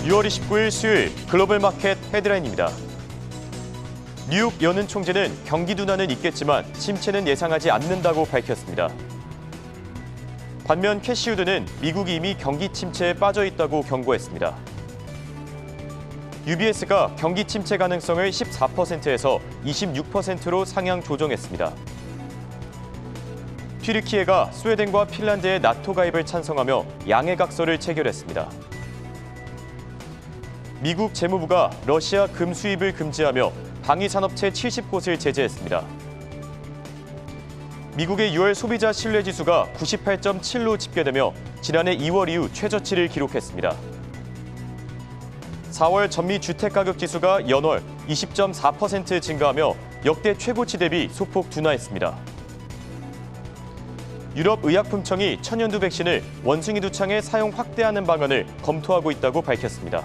6월 29일 수요일 글로벌 마켓 헤드라인입니다. 뉴욕 여는 총재는 경기 둔화는 있겠지만 침체는 예상하지 않는다고 밝혔습니다. 반면 캐시우드는 미국이 이미 경기 침체에 빠져 있다고 경고했습니다. UBS가 경기 침체 가능성을 14%에서 26%로 상향 조정했습니다. 튀르키예가 스웨덴과 핀란드의 나토 가입을 찬성하며 양해각서를 체결했습니다. 미국 재무부가 러시아 금 수입을 금지하며 방위산업체 70곳을 제재했습니다. 미국의 6월 소비자 신뢰지수가 98.7로 집계되며 지난해 2월 이후 최저치를 기록했습니다. 4월 전미 주택가격지수가 연월 20.4% 증가하며 역대 최고치 대비 소폭 둔화했습니다. 유럽의약품청이 천연두 백신을 원숭이 두창에 사용 확대하는 방안을 검토하고 있다고 밝혔습니다.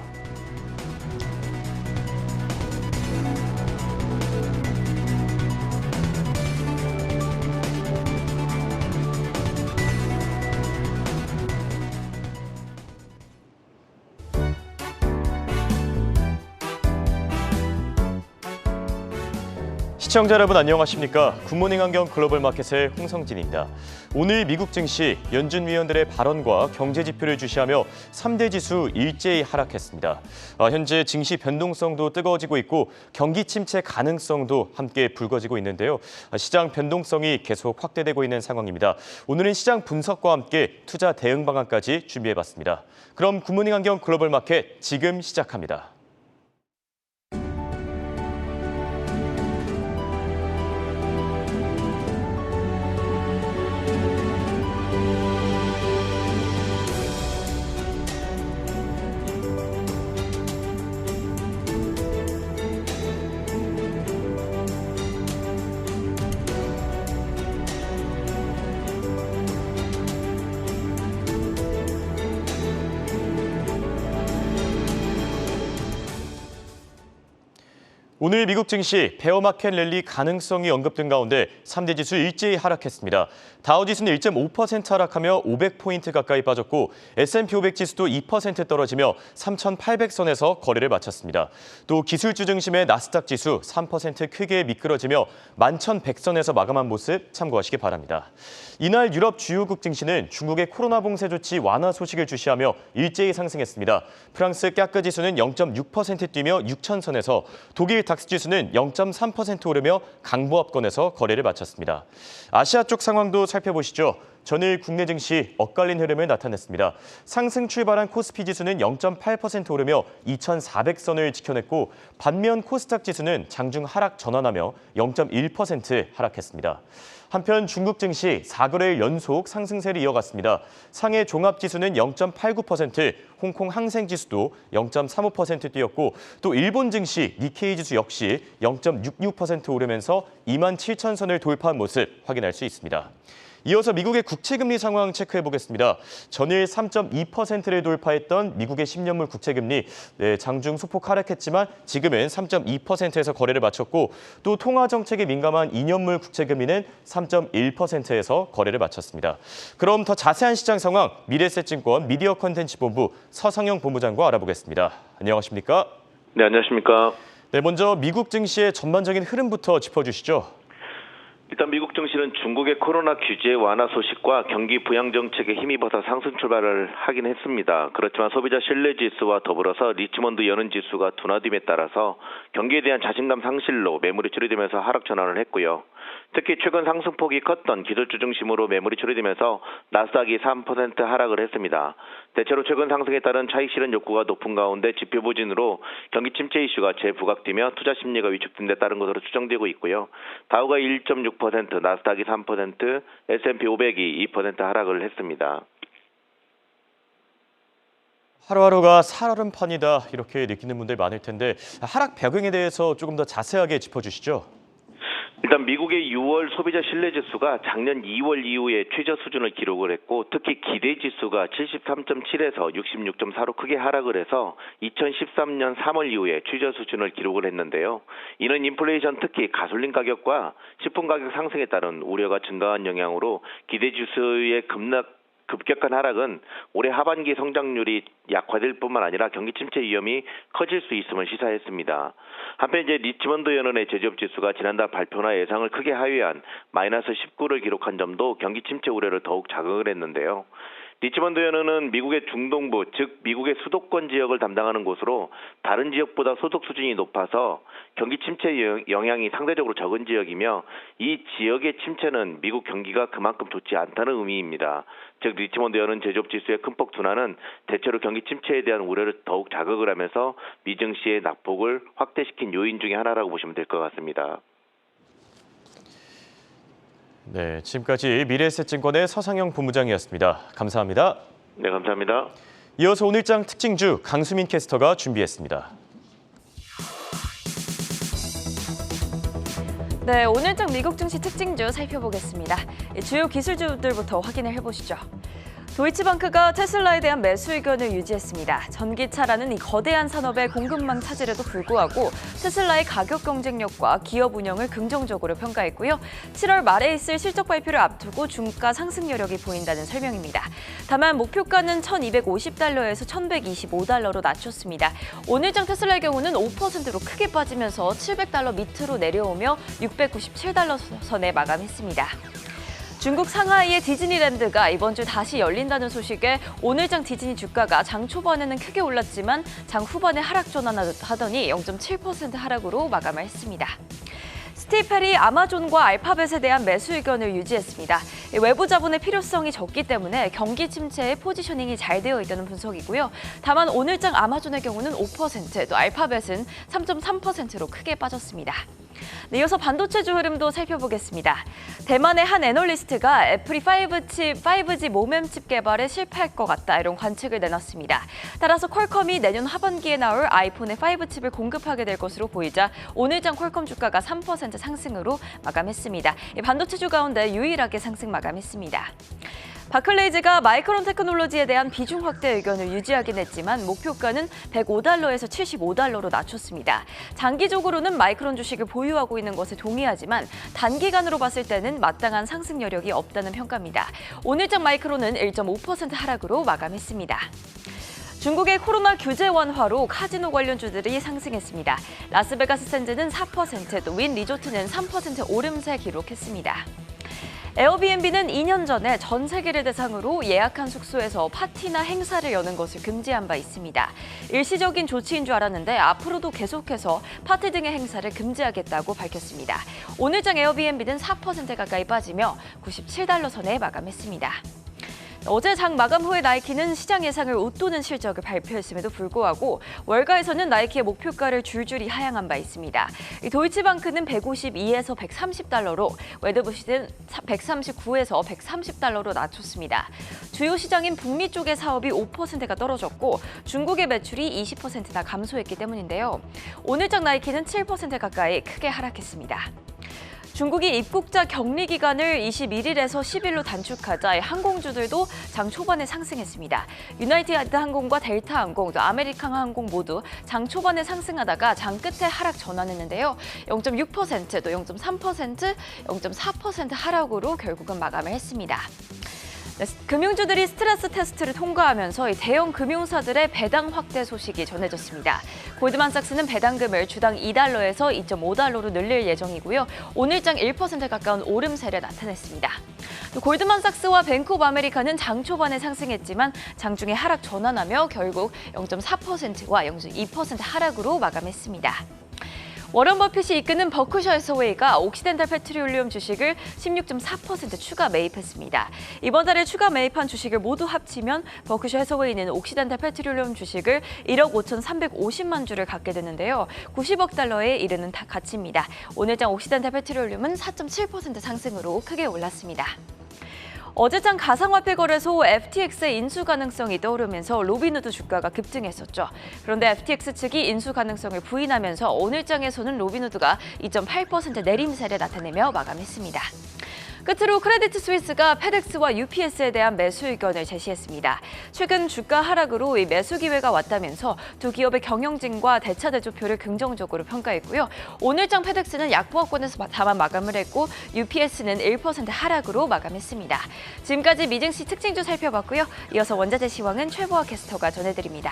시청자 여러분 안녕하십니까? 굿모닝 환경 글로벌 마켓의 홍성진입니다. 오늘 미국 증시 연준 위원들의 발언과 경제 지표를 주시하며 3대 지수 일제히 하락했습니다. 현재 증시 변동성도 뜨거워지고 있고 경기 침체 가능성도 함께 불거지고 있는데요. 시장 변동성이 계속 확대되고 있는 상황입니다. 오늘은 시장 분석과 함께 투자 대응 방안까지 준비해봤습니다. 그럼 굿모닝 환경 글로벌 마켓 지금 시작합니다. 오늘 미국 증시 베어마켓 랠리 가능성이 언급된 가운데 3대 지수 일제히 하락했습니다. 다우지수는 1.5% 하락하며 500포인트 가까이 빠졌고 S&P 500 지수도 2% 떨어지며 3,800선에서 거래를 마쳤습니다. 또 기술주 중심의 나스닥 지수 3% 크게 미끄러지며 11,100선에서 마감한 모습 참고하시기 바랍니다. 이날 유럽 주요국 증시는 중국의 코로나 봉쇄 조치 완화 소식을 주시하며 일제히 상승했습니다. 프랑스 까크 지수는 0.6% 뛰며 6,000선에서 독일 닥스 지수는 0.3% 오르며 강보합권에서 거래를 마쳤습니다. 아시아 쪽 상황도 살펴보시죠. 전일 국내 증시 엇갈린 흐름을 나타냈습니다. 상승 출발한 코스피 지수는 0.8% 오르며 2,400선을 지켜냈고 반면 코스닥 지수는 장중 하락 전환하며 0.1% 하락했습니다. 한편 중국 증시 4거래일 연속 상승세를 이어갔습니다. 상해 종합지수는 0.89%, 홍콩 항생지수도 0.35% 뛰었고 또 일본 증시 니케이 지수 역시 0.66% 오르면서 27,000선을 돌파한 모습 확인할 수 있습니다. 이어서 미국의 국채금리 상황 체크해보겠습니다. 전일 3.2%를 돌파했던 미국의 10년물 국채금리 장중 소폭 하락했지만 지금은 3.2%에서 거래를 마쳤고 또 통화정책에 민감한 2년물 국채금리는 3.1%에서 거래를 마쳤습니다. 그럼 더 자세한 시장 상황 미래에셋증권 미디어 컨텐츠 본부 서상영 본부장과 알아보겠습니다. 안녕하십니까? 네, 안녕하십니까? 네, 먼저 미국 증시의 전반적인 흐름부터 짚어주시죠. 일단 미국 증시는 중국의 코로나 규제 완화 소식과 경기 부양 정책에 힘입어서 상승 출발을 하긴 했습니다. 그렇지만 소비자 신뢰 지수와 더불어서 리치몬드 여는 지수가 둔화됨에 따라서 경기에 대한 자신감 상실로 매물이 출회되면서 하락 전환을 했고요. 특히 최근 상승폭이 컸던 기술주 중심으로 매물이 출회되면서 나스닥이 3% 하락을 했습니다. 대체로 최근 상승에 따른 차익 실현 욕구가 높은 가운데 지표 부진으로 경기 침체 이슈가 재부각되며 투자 심리가 위축된 데 따른 것으로 추정되고 있고요. 다우가 1.6%, 나스닥이 3%, S&P 500이 2% 하락을 했습니다. 하루하루가 살얼음판이다 이렇게 느끼는 분들 많을 텐데 하락 배경에 대해서 조금 더 자세하게 짚어주시죠. 일단 미국의 6월 소비자 신뢰지수가 작년 2월 이후에 최저 수준을 기록을 했고 특히 기대지수가 73.7에서 66.4로 크게 하락을 해서 2013년 3월 이후에 최저 수준을 기록을 했는데요. 이는 인플레이션 특히 가솔린 가격과 식품 가격 상승에 따른 우려가 증가한 영향으로 기대지수의 급락 급격한 하락은 올해 하반기 성장률이 약화될 뿐만 아니라 경기 침체 위험이 커질 수 있음을 시사했습니다. 한편 이제 리치먼드 연은의 제조업 지수가 지난달 발표나 예상을 크게 하회한 마이너스 19를 기록한 점도 경기 침체 우려를 더욱 자극을 했는데요. 리치먼드 연은은 미국의 중동부, 즉 미국의 수도권 지역을 담당하는 곳으로 다른 지역보다 소득 수준이 높아서 경기 침체 영향이 상대적으로 적은 지역이며 이 지역의 침체는 미국 경기가 그만큼 좋지 않다는 의미입니다. 즉 리치먼드 연은 제조업 지수의 큰 폭 둔화는 대체로 경기 침체에 대한 우려를 더욱 자극을 하면서 미증시의 낙폭을 확대시킨 요인 중에 하나라고 보시면 될 것 같습니다. 네, 지금까지 미래에셋증권의 서상영 본부장이었습니다. 감사합니다. 네, 감사합니다. 이어서 오늘장 특징주 강수민 캐스터가 준비했습니다. 네, 오늘장 미국 증시 특징주 살펴보겠습니다. 주요 기술주들부터 확인을 해보시죠. 도이치방크가 테슬라에 대한 매수 의견을 유지했습니다. 전기차라는 이 거대한 산업의 공급망 차질에도 불구하고 테슬라의 가격 경쟁력과 기업 운영을 긍정적으로 평가했고요. 7월 말에 있을 실적 발표를 앞두고 중가 상승 여력이 보인다는 설명입니다. 다만 목표가는 1,250달러에서 1,125달러로 낮췄습니다. 오늘장 테슬라의 경우는 5%로 크게 빠지면서 700달러 밑으로 내려오며 697달러 선에 마감했습니다. 중국 상하이의 디즈니랜드가 이번 주 다시 열린다는 소식에 오늘장 디즈니 주가가 장 초반에는 크게 올랐지만 장 후반에 하락 전환하더니 0.7% 하락으로 마감을 했습니다. 스티펠이 아마존과 알파벳에 대한 매수 의견을 유지했습니다. 외부 자본의 필요성이 적기 때문에 경기 침체에 포지셔닝이 잘 되어 있다는 분석이고요. 다만 오늘장 아마존의 경우는 5%, 또 알파벳은 3.3%로 크게 빠졌습니다. 네, 이어서 반도체주 흐름도 살펴보겠습니다. 대만의 한 애널리스트가 애플이 5G 모뎀칩 개발에 실패할 것 같다 이런 관측을 내놨습니다. 따라서 퀄컴이 내년 하반기에 나올 아이폰의 5칩을 공급하게 될 것으로 보이자 오늘장 퀄컴 주가가 3% 상승으로 마감했습니다. 반도체주 가운데 유일하게 상승 마감했습니다. 바클레이즈가 마이크론 테크놀로지에 대한 비중 확대 의견을 유지하긴 했지만 목표가는 105달러에서 75달러로 낮췄습니다. 장기적으로는 마이크론 주식을 보유하고 있는 것에 동의하지만 단기간으로 봤을 때는 마땅한 상승 여력이 없다는 평가입니다. 오늘장 마이크론은 1.5% 하락으로 마감했습니다. 중국의 코로나 규제 완화로 카지노 관련주들이 상승했습니다. 라스베가스 샌즈는 4%, 또 윈 리조트는 3% 오름세 기록했습니다. 에어비앤비는 2년 전에 전 세계를 대상으로 예약한 숙소에서 파티나 행사를 여는 것을 금지한 바 있습니다. 일시적인 조치인 줄 알았는데 앞으로도 계속해서 파티 등의 행사를 금지하겠다고 밝혔습니다. 오늘장 에어비앤비는 4% 가까이 빠지며 97달러 선에 마감했습니다. 어제 장 마감 후에 나이키는 시장 예상을 웃도는 실적을 발표했음에도 불구하고 월가에서는 나이키의 목표가를 줄줄이 하향한 바 있습니다. 도이치방크는 152에서 130달러로, 웨드부시는 139에서 130달러로 낮췄습니다. 주요 시장인 북미 쪽의 사업이 5%가 떨어졌고 중국의 매출이 20%나 감소했기 때문인데요. 오늘장 나이키는 7% 가까이 크게 하락했습니다. 중국이 입국자 격리 기간을 21일에서 10일로 단축하자 항공주들도 장 초반에 상승했습니다. 유나이티드 항공과 델타 항공, 또 아메리칸 항공 모두 장 초반에 상승하다가 장 끝에 하락 전환했는데요. 0.6%, 또 0.3%, 0.4% 하락으로 결국은 마감을 했습니다. 네, 금융주들이 스트레스 테스트를 통과하면서 이 대형 금융사들의 배당 확대 소식이 전해졌습니다. 골드만삭스는 배당금을 주당 2달러에서 2.5달러로 늘릴 예정이고요. 오늘장 1% 가까운 오름세를 나타냈습니다. 또 골드만삭스와 뱅크 오브 아메리카는 장 초반에 상승했지만 장중에 하락 전환하며 결국 0.4%와 0.2% 하락으로 마감했습니다. 워런 버핏이 이끄는 버크셔 해서웨이가 옥시덴탈 페트롤리움 주식을 16.4% 추가 매입했습니다. 이번 달에 추가 매입한 주식을 모두 합치면 버크셔 해서웨이는 옥시덴탈 페트롤리움 주식을 1억 5,350만 주를 갖게 되는데요. 90억 달러에 이르는 가치입니다. 오늘장 옥시덴탈 페트롤리움은 4.7% 상승으로 크게 올랐습니다. 어제장 가상화폐 거래소 FTX의 인수 가능성이 떠오르면서 로빈후드 주가가 급등했었죠. 그런데 FTX 측이 인수 가능성을 부인하면서 오늘장에서는 로빈후드가 2.8% 내림세를 나타내며 마감했습니다. 끝으로 크레디트 스위스가 페덱스와 UPS에 대한 매수 의견을 제시했습니다. 최근 주가 하락으로 이 매수 기회가 왔다면서 두 기업의 경영진과 대차 대조표를 긍정적으로 평가했고요. 오늘장 페덱스는 약보합권에서 다만 마감을 했고 UPS는 1% 하락으로 마감했습니다. 지금까지 미증시 특징주 살펴봤고요. 이어서 원자재 시황은 최보아 캐스터가 전해드립니다.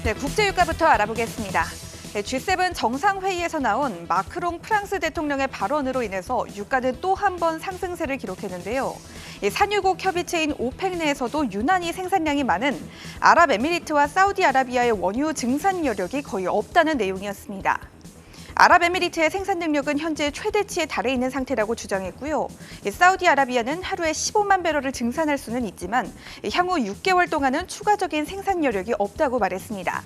네, 국제유가부터 알아보겠습니다. G7 정상회의에서 나온 마크롱 프랑스 대통령의 발언으로 인해서 유가는 또 한 번 상승세를 기록했는데요. 산유국 협의체인 오펙 내에서도 유난히 생산량이 많은 아랍에미리트와 사우디아라비아의 원유 증산 여력이 거의 없다는 내용이었습니다. 아랍에미리트의 생산 능력은 현재 최대치에 달해 있는 상태라고 주장했고요. 사우디아라비아는 하루에 15만 배럴을 증산할 수는 있지만 향후 6개월 동안은 추가적인 생산 여력이 없다고 말했습니다.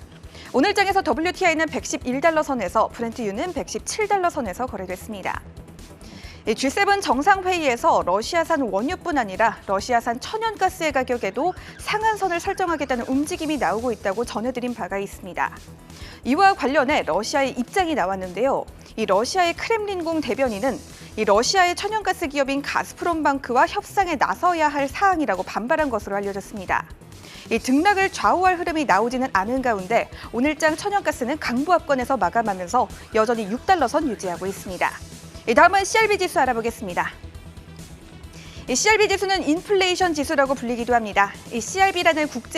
오늘 장에서 WTI는 111달러 선에서 브렌트유는 117달러 선에서 거래됐습니다. G7 정상회의에서 러시아산 원유뿐 아니라 러시아산 천연가스의 가격에도 상한선을 설정하겠다는 움직임이 나오고 있다고 전해드린 바가 있습니다. 이와 관련해 러시아의 입장이 나왔는데요. 이 러시아의 크렘린궁 대변인은 이 러시아의 천연가스 기업인 가스프롬방크와 협상에 나서야 할 사항이라고 반발한 것으로 알려졌습니다. 이 등락을 좌우할 흐름이 나오지는 않은 가운데 오늘장 천연가스는 강보합권에서 마감하면서 여전히 6달러 선 유지하고 있습니다. 다음은 CRB 지수 알아보겠습니다. CRB 지수는 인플레이션 지수라고 불리기도 합니다. CRB라는 국제